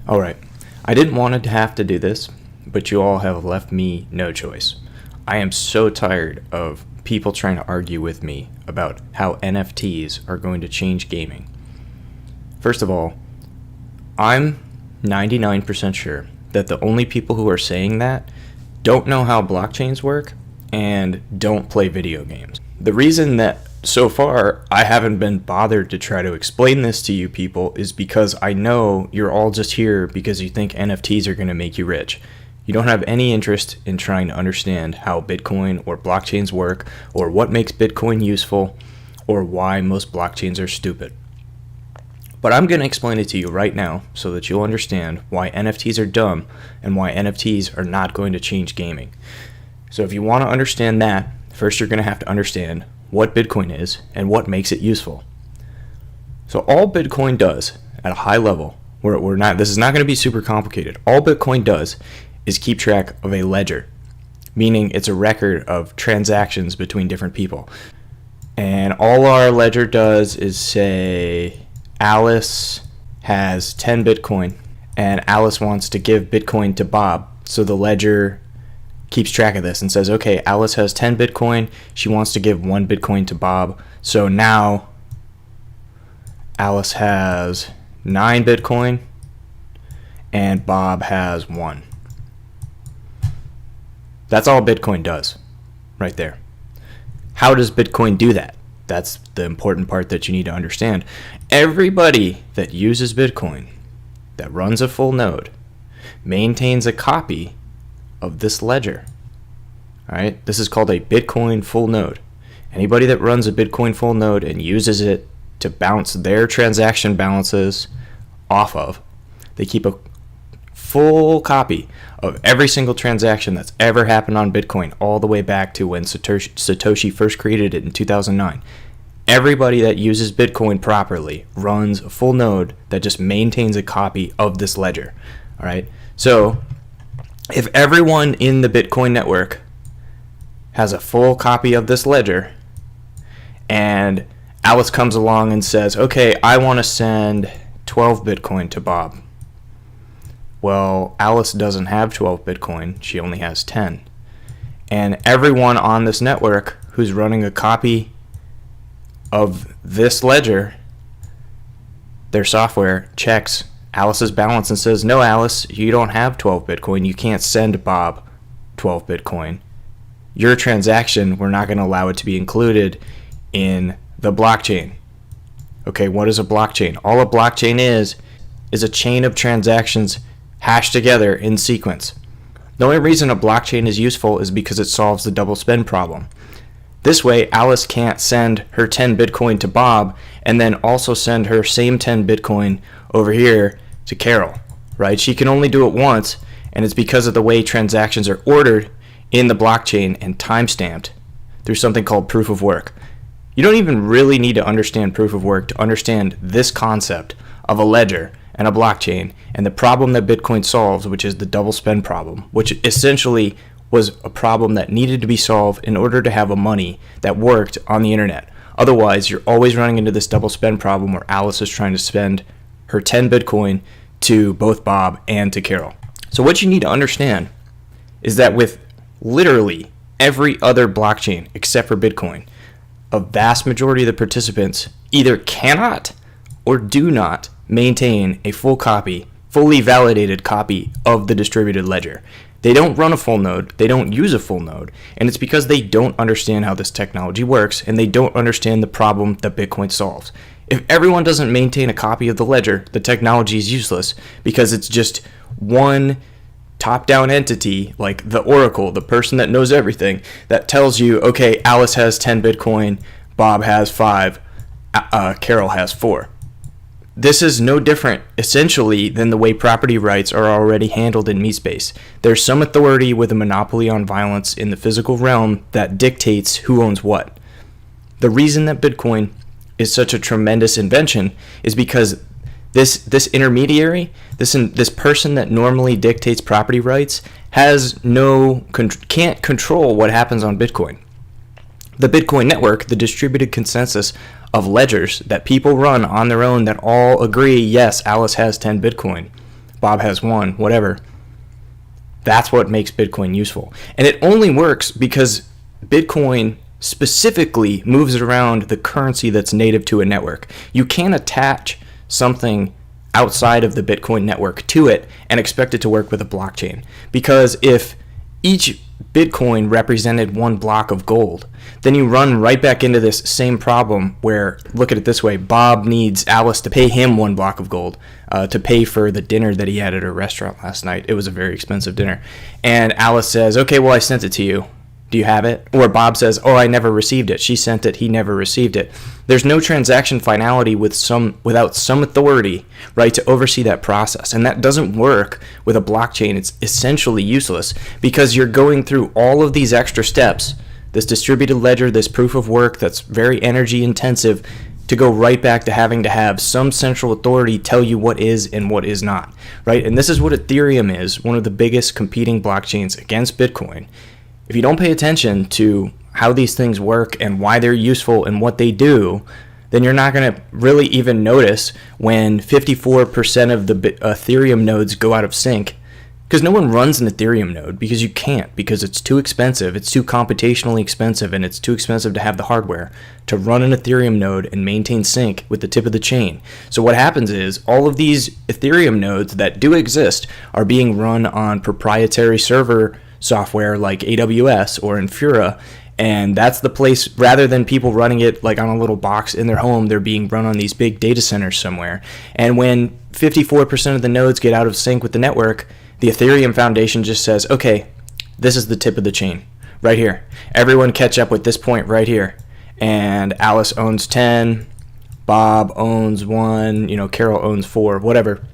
All right. I didn't want to have to do this, but you all have left me no choice. I am so tired of people trying to argue with me about how NFTs are going to change gaming. First of all, I'm 99% sure that the only people who are saying that don't know how blockchains work and don't play video games. The reason that so far I haven't been bothered to try to explain this to you people is because I know you're all just here because you think NFTs are going to make you rich. You don't have any interest in trying to understand how Bitcoin or blockchains work, or what makes Bitcoin useful, or why most blockchains are stupid. But I'm going to explain it to you right now so that you'll understand why NFTs are dumb and why NFTs are not going to change gaming. So if you want to understand that, first you're going to have to understand what Bitcoin is and what makes it useful. So all Bitcoin does at a high level, this is not going to be super complicated. All Bitcoin does is keep track of a ledger, meaning it's a record of transactions between different people. And all our ledger does is say Alice has 10 Bitcoin and Alice wants to give Bitcoin to Bob. So the ledger keeps track of this and says, okay, Alice has 10 Bitcoin. She wants to give 1 Bitcoin to Bob. So now Alice has 9 Bitcoin and Bob has 1. That's all Bitcoin does right there. How does Bitcoin do that? That's the important part that you need to understand. Everybody that uses Bitcoin, that runs a full node, maintains a copy of this ledger. All right, this is called a Bitcoin full node. Anybody that runs a Bitcoin full node and uses it to bounce their transaction balances off of, they keep a full copy of every single transaction that's ever happened on Bitcoin, all the way back to when Satoshi first created it in 2009. Everybody that uses Bitcoin properly runs a full node that just maintains a copy of this ledger. All right, so if everyone in the Bitcoin network has a full copy of this ledger, and Alice comes along and says, okay, I want to send 12 Bitcoin to Bob. Well, Alice doesn't have 12 Bitcoin, she only has 10. And everyone on this network who's running a copy of this ledger, their software checks Alice's balance and says, no, Alice, you don't have 12 Bitcoin. You can't send Bob 12 Bitcoin. Your transaction, we're not going to allow it to be included in the blockchain. Okay, what is a blockchain? All a blockchain is a chain of transactions hashed together in sequence. The only reason a blockchain is useful is because it solves the double spend problem. This way, Alice can't send her 10 Bitcoin to Bob and then also send her same 10 Bitcoin over here to Carol, right? She can only do it once, and it's because of the way transactions are ordered in the blockchain and timestamped through something called proof of work. You don't even really need to understand proof of work to understand this concept of a ledger and a blockchain and the problem that Bitcoin solves, which is the double spend problem, which essentially was a problem that needed to be solved in order to have a money that worked on the internet. Otherwise, you're always running into this double spend problem where Alice is trying to spend her 10 Bitcoin to both Bob and to Carol. So what you need to understand is that with literally every other blockchain except for Bitcoin, a vast majority of the participants either cannot or do not maintain a fully validated copy of the distributed ledger. They don't run a full node, they don't use a full node, and it's because they don't understand how this technology works and they don't understand the problem that Bitcoin solves. If everyone doesn't maintain a copy of the ledger, the technology is useless because it's just one top-down entity, like the Oracle, the person that knows everything, that tells you, okay, Alice has 10 Bitcoin, Bob has 5, Carol has 4. This is no different, essentially, than the way property rights are already handled in MeSpace. There's some authority with a monopoly on violence in the physical realm that dictates who owns what. The reason that Bitcoin is such a tremendous invention is because this intermediary, this person that normally dictates property rights, can't control what happens on Bitcoin. The Bitcoin network, the distributed consensus of ledgers that people run on their own that all agree, yes, Alice has 10 Bitcoin. Bob has 1, whatever. That's what makes Bitcoin useful. And it only works because Bitcoin specifically moves around the currency that's native to a network. You can't attach something outside of the Bitcoin network to it and expect it to work with a blockchain. Because if each Bitcoin represented 1 block of gold, then you run right back into this same problem where, look at it this way, Bob needs Alice to pay him 1 block of gold to pay for the dinner that he had at her restaurant last night. It was a very expensive dinner. And Alice says, okay, well, I sent it to you. Do you have it? Or Bob says, oh, I never received it. She sent it. He never received it. There's no transaction finality without some authority, right, to oversee that process. And that doesn't work with a blockchain. It's essentially useless because you're going through all of these extra steps, this distributed ledger, this proof of work that's very energy intensive, to go right back to having to have some central authority tell you what is and what is not, right? And this is what Ethereum is, one of the biggest competing blockchains against Bitcoin. If you don't pay attention to how these things work and why they're useful and what they do, then you're not going to really even notice when 54% of the Ethereum nodes go out of sync. Because no one runs an Ethereum node because you can't, because it's too expensive, it's too computationally expensive, and it's too expensive to have the hardware to run an Ethereum node and maintain sync with the tip of the chain. So what happens is all of these Ethereum nodes that do exist are being run on proprietary server software like AWS or Infura, and that's the place, rather than people running it like on a little box in their home, they're being run on these big data centers somewhere. And when 54% of the nodes get out of sync with the network, the Ethereum Foundation just says, okay, this is the tip of the chain right here. Everyone catch up with this point right here. And Alice owns 10, Bob owns 1, Carol owns 4, whatever.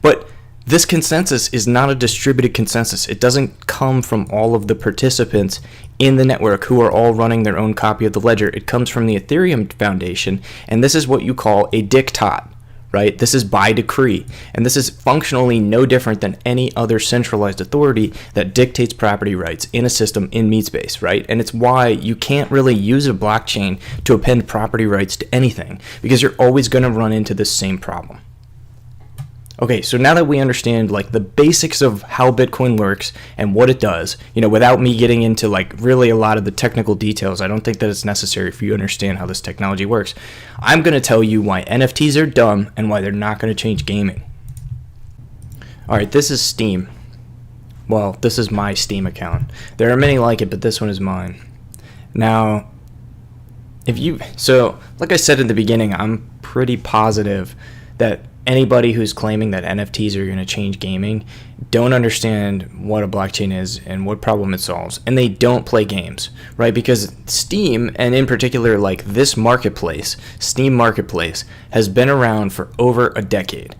But this consensus is not a distributed consensus. It doesn't come from all of the participants in the network who are all running their own copy of the ledger. It comes from the Ethereum Foundation, and this is what you call a diktat, right? This is by decree, and this is functionally no different than any other centralized authority that dictates property rights in a system in MeatSpace, right? And it's why you can't really use a blockchain to append property rights to anything, because you're always going to run into this same problem. Okay, so now that we understand like the basics of how Bitcoin works and what it does, without me getting into like really a lot of the technical details, I don't think that it's necessary for you to understand how this technology works. I'm going to tell you why NFTs are dumb and why they're not going to change gaming. All right, this is Steam. Well, this is my Steam account. There are many like it, but this one is mine. Now, like I said in the beginning, I'm pretty positive that anybody who's claiming that NFTs are going to change gaming don't understand what a blockchain is and what problem it solves, and they don't play games, right? Because Steam, and in particular like this marketplace, Steam Marketplace, has been around for over a decade,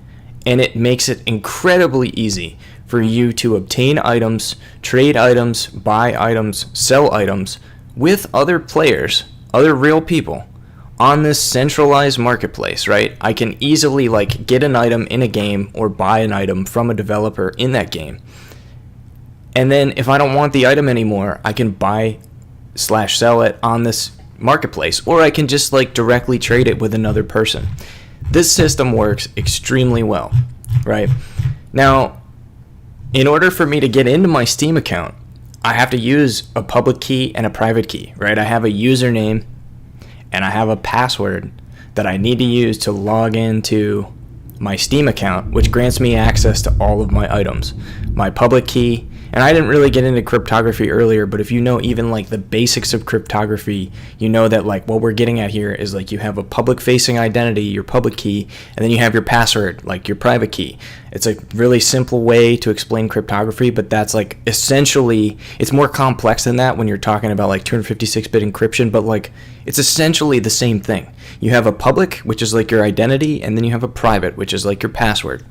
and it makes it incredibly easy for you to obtain items, trade items, buy items, sell items with other players, other real people, on this centralized marketplace, right? I can easily get an item in a game or buy an item from a developer in that game. And then if I don't want the item anymore, I can buy/sell it on this marketplace, or I can just directly trade it with another person. This system works extremely well, right? Now, in order for me to get into my Steam account, I have to use a public key and a private key, right? I have a username and I have a password that I need to use to log into my Steam account, which grants me access to all of my items. My public key, and I didn't really get into cryptography earlier, but if you know even the basics of cryptography, you know that what we're getting at here is you have a public facing identity, your public key, and then you have your password, your private key. It's a really simple way to explain cryptography, but that's essentially, it's more complex than that when you're talking about 256-bit encryption, but it's essentially the same thing. You have a public, which is your identity, and then you have a private, which is your password.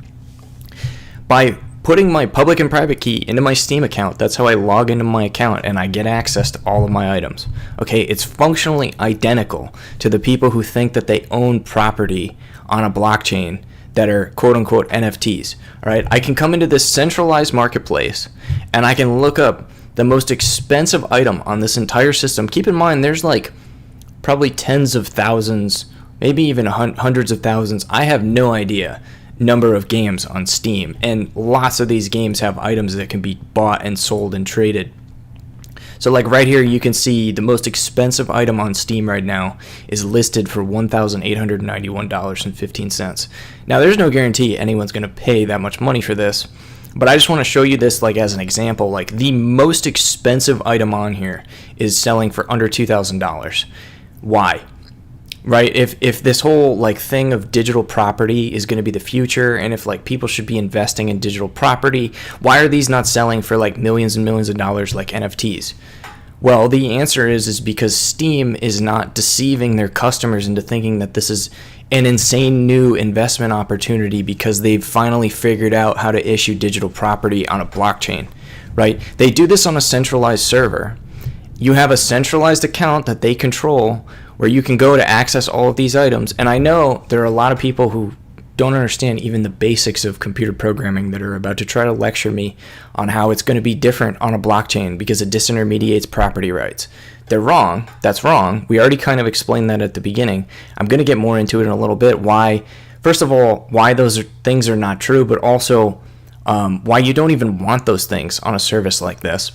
By putting my public and private key into my Steam account, that's how I log into my account and I get access to all of my items. Okay, it's functionally identical to the people who think that they own property on a blockchain that are quote-unquote NFTs. All right, I can come into this centralized marketplace and I can look up the most expensive item on this entire system. Keep in mind, there's probably tens of thousands, maybe even hundreds of thousands. I have no idea number of games on Steam, and lots of these games have items that can be bought and sold and traded. So like right here, you can see the most expensive item on Steam right now is listed for $1,891.15. Now, there's no guarantee anyone's going to pay that much money for this, but I just want to show you this like as an example. Like the most expensive item on here is selling for under $2,000. Why? Right? If this whole like thing of digital property is going to be the future, and if like people should be investing in digital property, why are these not selling for like millions and millions of dollars like NFTs? Well, the answer is because Steam is not deceiving their customers into thinking that this is an insane new investment opportunity because they've finally figured out how to issue digital property on a blockchain, right? They do this on a centralized server. You have a centralized account that they control where you can go to access all of these items. And I know there are a lot of people who don't understand even the basics of computer programming that are about to try to lecture me on how it's going to be different on a blockchain because it disintermediates property rights. They're wrong. That's wrong. We already kind of explained that at the beginning. I'm going to get more into it in a little bit. Why, first of all, why those things are not true, but also why you don't even want those things on a service like this.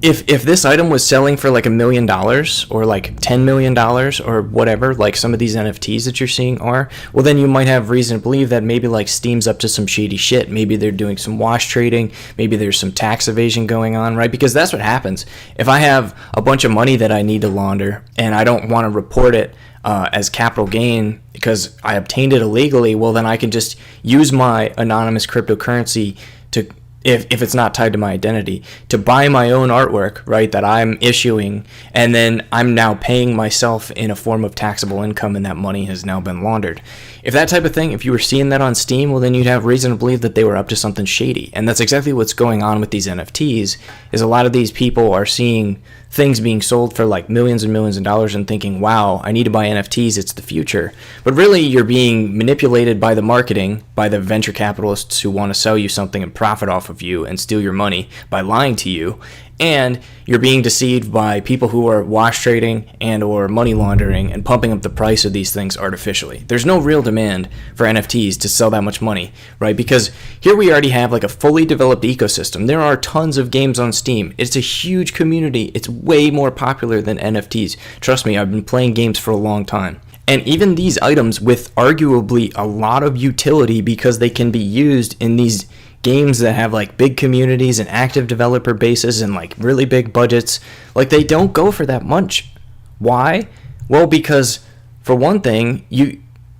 If this item was selling for like $1 million or like $10 million or whatever, like some of these NFTs that you're seeing are, well, then you might have reason to believe that maybe like Steam's up to some shady shit. Maybe they're doing some wash trading. Maybe there's some tax evasion going on, right? Because that's what happens. If I have a bunch of money that I need to launder and I don't want to report it as capital gain because I obtained it illegally, well, then I can just use my anonymous cryptocurrency to, if it's not tied to my identity, to buy my own artwork, right, that I'm issuing, and then I'm now paying myself in a form of taxable income, and that money has now been laundered. If that type of thing, if you were seeing that on Steam, well, then you'd have reason to believe that they were up to something shady. And that's exactly what's going on with these NFTs, is a lot of these people are seeing things being sold for like millions and millions of dollars and thinking, wow, I need to buy NFTs, it's the future. But really, you're being manipulated by the marketing, by the venture capitalists who want to sell you something and profit off of you and steal your money by lying to you. And you're being deceived by people who are wash trading and or money laundering and pumping up the price of these things artificially. There's no real demand for NFTs to sell that much money, right? Because here we already have like a fully developed ecosystem. There are tons of games on Steam. It's a huge community. It's way more popular than NFTs. Trust me, I've been playing games for a long time. And even these items with arguably a lot of utility because they can be used in these games that have like big communities and active developer bases and like really big budgets, like they don't go for that much. Why? Well, because for one thing,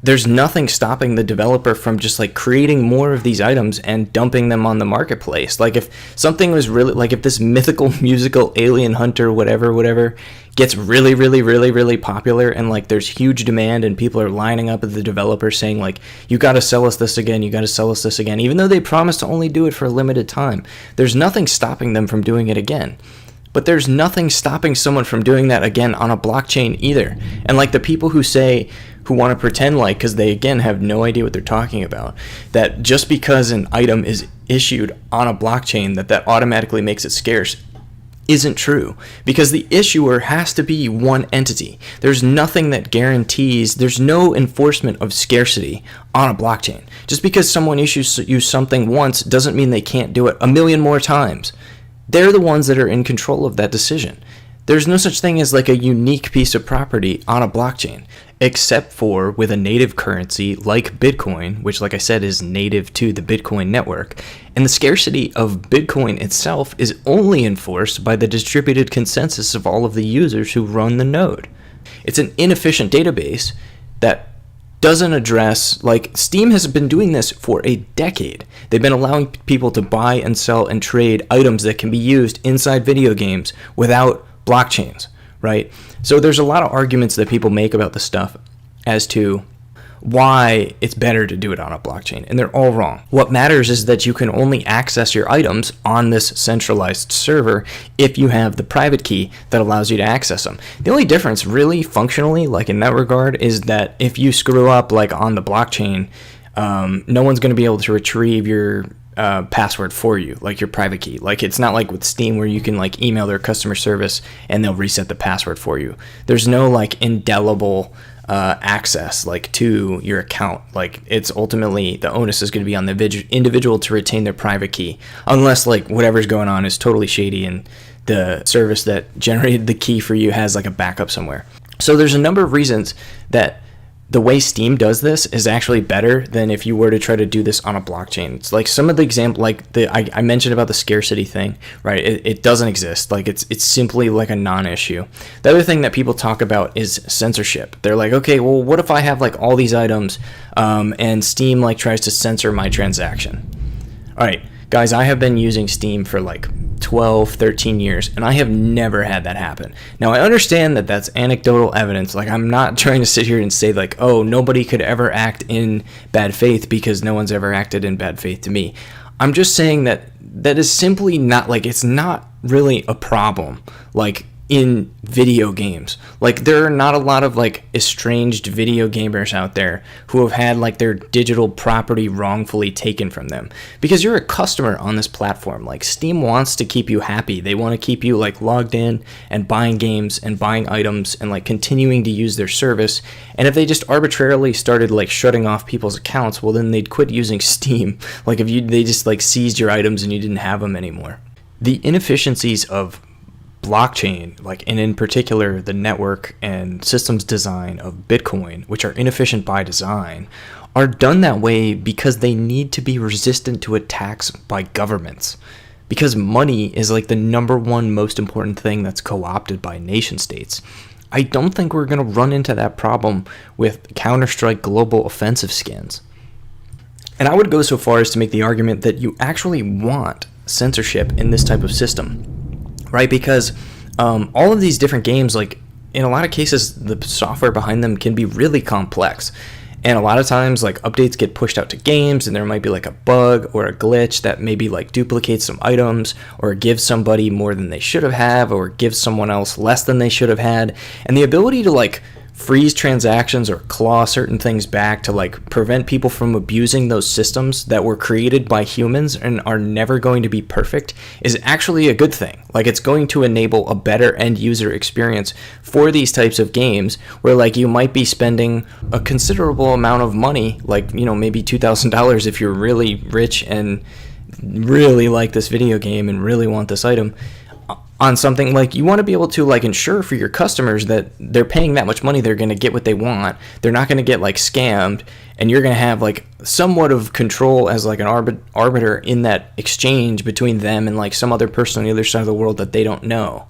there's nothing stopping the developer from just like creating more of these items and dumping them on the marketplace. Like if something was really like if this mythical musical alien hunter whatever gets really popular and like there's huge demand and people are lining up at the developer saying like, you got to sell us this again, even though they promised to only do it for a limited time, there's nothing stopping them from doing it again. But there's nothing stopping someone from doing that again on a blockchain either. And like the people who want to pretend like, because they again have no idea what they're talking about, that just because an item is issued on a blockchain that automatically makes it scarce isn't true, because the issuer has to be one entity. There's nothing that guarantees, there's no enforcement of scarcity on a blockchain. Just because someone issues you something once doesn't mean they can't do it a million more times. They're the ones that are in control of that decision. There's no such thing as like a unique piece of property on a blockchain, except for with a native currency like Bitcoin, which like I said is native to the Bitcoin network. And the scarcity of Bitcoin itself is only enforced by the distributed consensus of all of the users who run the node. It's an inefficient database that doesn't address, like Steam has been doing this for a decade. They've been allowing people to buy and sell and trade items that can be used inside video games without blockchains, right? So there's a lot of arguments that people make about this stuff as to why it's better to do it on a blockchain, and they're all wrong. What matters is that you can only access your items on this centralized server if you have the private key that allows you to access them. The only difference really functionally, like in that regard, is that if you screw up like on the blockchain, no one's going to be able to retrieve your password for you, like your private key. Like it's not like with Steam where you can like email their customer service and they'll reset the password for you. There's no like indelible access like to your account. Like it's ultimately the onus is going to be on the individual to retain their private key, unless like whatever's going on is totally shady and the service that generated the key for you has like a backup somewhere. So there's a number of reasons that the way Steam does this is actually better than if you were to try to do this on a blockchain. It's like some of the example, like I mentioned about the scarcity thing, right? It doesn't exist. Like it's simply like a non-issue. The other thing that people talk about is censorship. They're like, okay, well, what if I have like all these items, and Steam like tries to censor my transaction? All right, guys, I have been using Steam for like 12, 13 years, and I have never had that happen. Now, I understand that that's anecdotal evidence. Like, I'm not trying to sit here and say, like, oh, nobody could ever act in bad faith because no one's ever acted in bad faith to me. I'm just saying that that is simply not, like, it's not really a problem, like, in video games. Like, there are not a lot of, like, estranged video gamers out there who have had, like, their digital property wrongfully taken from them. Because you're a customer on this platform. Like, Steam wants to keep you happy. They want to keep you, like, logged in and buying games and buying items and, like, continuing to use their service. And if they just arbitrarily started, like, shutting off people's accounts, well, then they'd quit using Steam. Like, if they just, like, seized your items and you didn't have them anymore. The inefficiencies of blockchain, like, and in particular the network and systems design of Bitcoin, which are inefficient by design, are done that way because they need to be resistant to attacks by governments. Because money is like the number one most important thing that's co-opted by nation states. I don't think we're going to run into that problem with Counter-Strike global offensive skins. And I would go so far as to make the argument that you actually want censorship in this type of system. Right, because all of these different games, like, in a lot of cases, the software behind them can be really complex. And a lot of times, like, updates get pushed out to games, and there might be, like, a bug or a glitch that maybe, like, duplicates some items, or gives somebody more than they should have, or gives someone else less than they should have had. And the ability to, like, freeze transactions or claw certain things back to, like, prevent people from abusing those systems that were created by humans and are never going to be perfect is actually a good thing. Like, it's going to enable a better end user experience for these types of games where, like, you might be spending a considerable amount of money, like, you know, maybe $2,000 if you're really rich and really like this video game and really want this item, on something. Like, you want to be able to, like, ensure for your customers that they're paying that much money, they're going to get what they want, they're not going to get, like, scammed, and you're going to have, like, somewhat of control as, like, an arbiter in that exchange between them and, like, some other person on the other side of the world that they don't know.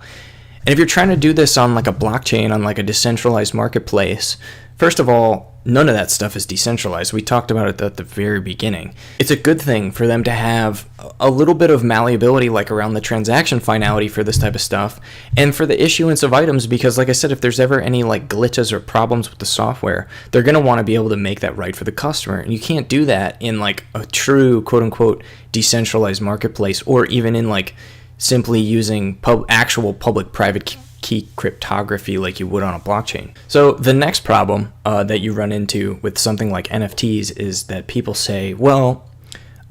And if you're trying to do this on, like, a blockchain, on, like, a decentralized marketplace, first of all, none of that stuff is decentralized. We talked about it at the very beginning. It's a good thing for them to have a little bit of malleability, like, around the transaction finality for this type of stuff, and for the issuance of items, because, like I said, if there's ever any, like, glitches or problems with the software, they're going to want to be able to make that right for the customer. And you can't do that in, like, a true, quote-unquote, decentralized marketplace, or even in, like, simply using actual public-private key cryptography like you would on a blockchain. So the next problem that you run into with something like NFTs is that people say, well,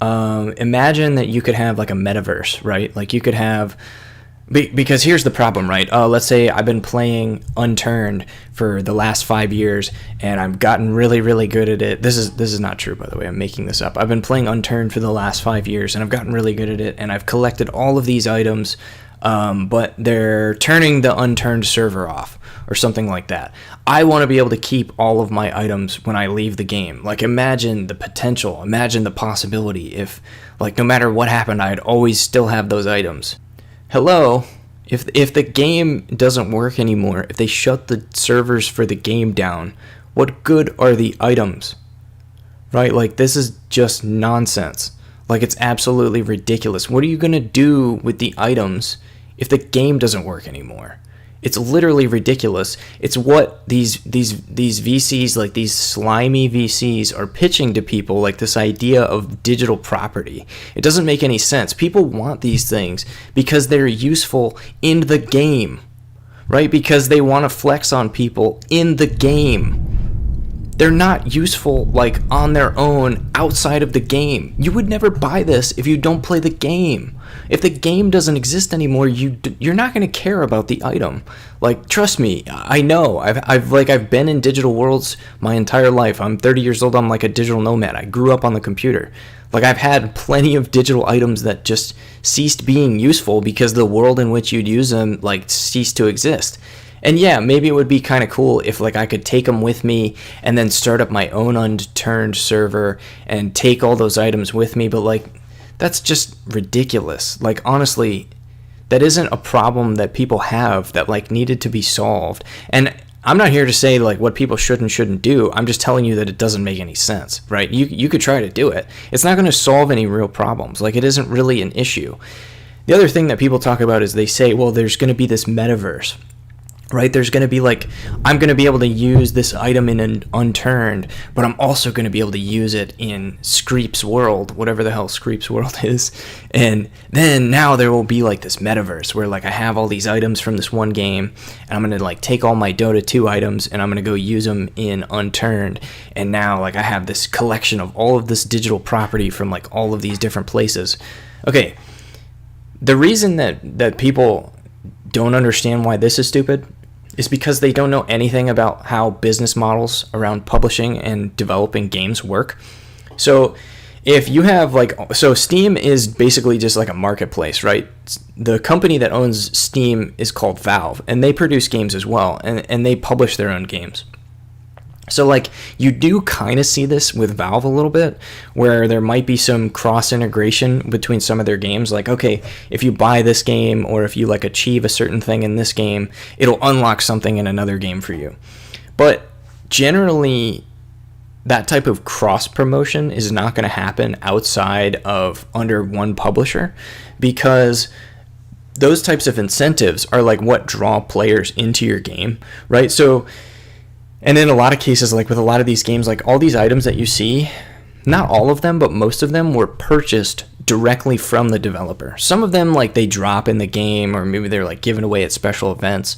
imagine that you could have, like, a metaverse, right? Like, you could have, because here's the problem, right? Let's say I've been playing Unturned for the last 5 years, and I've gotten really, really good at it. This is not true, by the way. I'm making this up. I've been playing Unturned for the last 5 years, and I've gotten really good at it, and I've collected all of these items, but they're turning the Unturned server off or something like that. I want to be able to keep all of my items when I leave the game. Like, imagine the potential, imagine the possibility if, like, no matter what happened, I'd always still have those items. Hello, if the game doesn't work anymore, if they shut the servers for the game down, what good are the items? Right? Like, this is just nonsense. Like, it's absolutely ridiculous. What are you going to do with the items if the game doesn't work anymore? It's literally ridiculous. It's what these VCs, like these slimy VCs, are pitching to people, like this idea of digital property. It doesn't make any sense. People want these things because they're useful in the game, right? Because they want to flex on people in the game. They're not useful like on their own outside of the game. You would never buy this if you don't play the game. If the game doesn't exist anymore, you're not going to care about the item. Like, trust me, I know. I've been in digital worlds my entire life. I'm 30 years old. I'm like a digital nomad. I grew up on the computer. Like, I've had plenty of digital items that just ceased being useful because the world in which you'd use them like ceased to exist. And yeah, maybe it would be kind of cool if like I could take them with me and then start up my own unturned server and take all those items with me, but like that's just ridiculous. Like, honestly, that isn't a problem that people have that like needed to be solved. And I'm not here to say like what people should and shouldn't do. I'm just telling you that it doesn't make any sense, right? You could try to do it. It's not going to solve any real problems. Like, it isn't really an issue. The other thing that people talk about is they say, well, there's going to be this metaverse, right? There's going to be like, I'm going to be able to use this item in an unturned, but I'm also going to be able to use it in Screep's world, whatever the hell Screep's world is. And then now there will be like this metaverse where like I have all these items from this one game, and I'm going to like take all my Dota 2 items and I'm going to go use them in unturned. And now like I have this collection of all of this digital property from like all of these different places. Okay. The reason that people don't understand why this is stupid is because they don't know anything about how business models around publishing and developing games work. So if you have so Steam is basically just like a marketplace, right? The company that owns Steam is called Valve, and they produce games as well, and they publish their own games. So like you do kind of see this with Valve a little bit, where there might be some cross integration between some of their games. Like, okay, if you buy this game or if you like achieve a certain thing in this game, it'll unlock something in another game for you. But generally, that type of cross promotion is not going to happen outside of under one publisher, because those types of incentives are like what draw players into your game, right? So, and in a lot of cases, like with a lot of these games, like all these items that you see, not all of them, but most of them were purchased directly from the developer. Some of them, like they drop in the game, or maybe they're like given away at special events.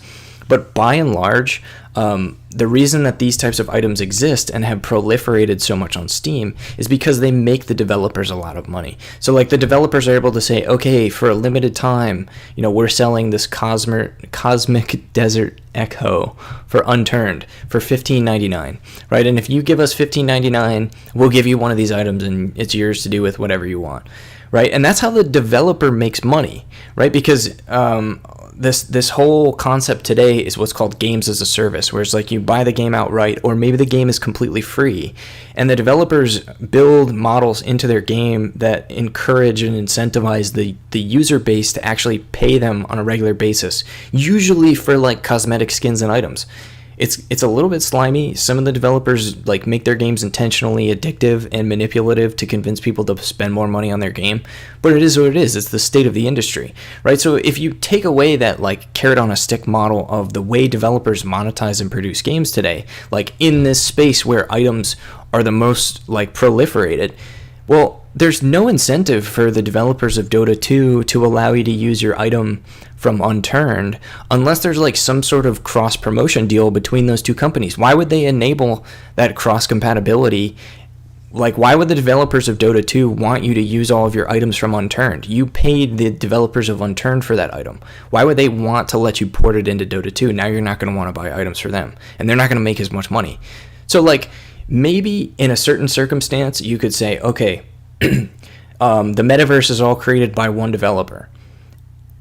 But by and large, the reason that these types of items exist and have proliferated so much on Steam is because they make the developers a lot of money. So like the developers are able to say, okay, for a limited time, we're selling this Cosmic Desert Echo for unturned for $15.99, right? And if you give us $15.99, we'll give you one of these items and it's yours to do with whatever you want, right? And that's how the developer makes money, right? Because this whole concept today is what's called games as a service, where it's like you buy the game outright, or maybe the game is completely free, and the developers build models into their game that encourage and incentivize the user base to actually pay them on a regular basis, usually for like cosmetic skins and items. It's a little bit slimy. Some of the developers like make their games intentionally addictive and manipulative to convince people to spend more money on their game, but it is what it is. It's the state of the industry, right? So if you take away that like carrot on a stick model of the way developers monetize and produce games today, like in this space where items are the most like proliferated, well, there's no incentive for the developers of Dota 2 to allow you to use your item from unturned unless there's like some sort of cross promotion deal between those two companies. Why would they enable that cross compatibility? Like, why would the developers of Dota 2 want you to use all of your items from unturned? You paid the developers of unturned for that item. Why would they want to let you port it into Dota 2? Now you're not going to want to buy items for them, and they're not going to make as much money. So like maybe in a certain circumstance you could say, okay, the metaverse is all created by one developer.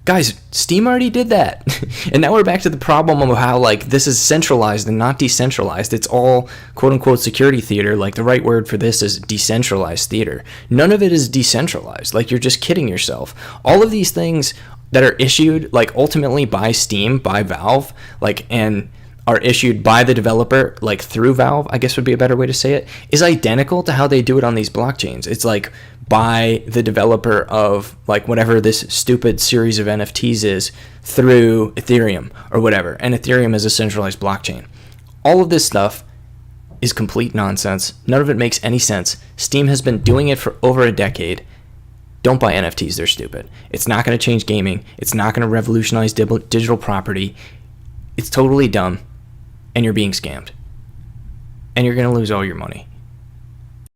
Guys, Steam already did that. And now we're back to the problem of how like this is centralized and not decentralized. It's all quote unquote security theater. Like the right word for this is decentralized theater. None of it is decentralized. Like you're just kidding yourself. All of these things that are issued like ultimately by Steam, by Valve, like, and are issued by the developer, like through Valve, I guess would be a better way to say it, is identical to how they do it on these blockchains. It's like by the developer of like whatever this stupid series of NFTs is through Ethereum or whatever. And Ethereum is a centralized blockchain. All of this stuff is complete nonsense. None of it makes any sense. Steam has been doing it for over a decade. Don't buy NFTs, they're stupid. It's not going to change gaming. It's not going to revolutionize digital property. It's totally dumb. And you're being scammed. and you're going to lose all your money.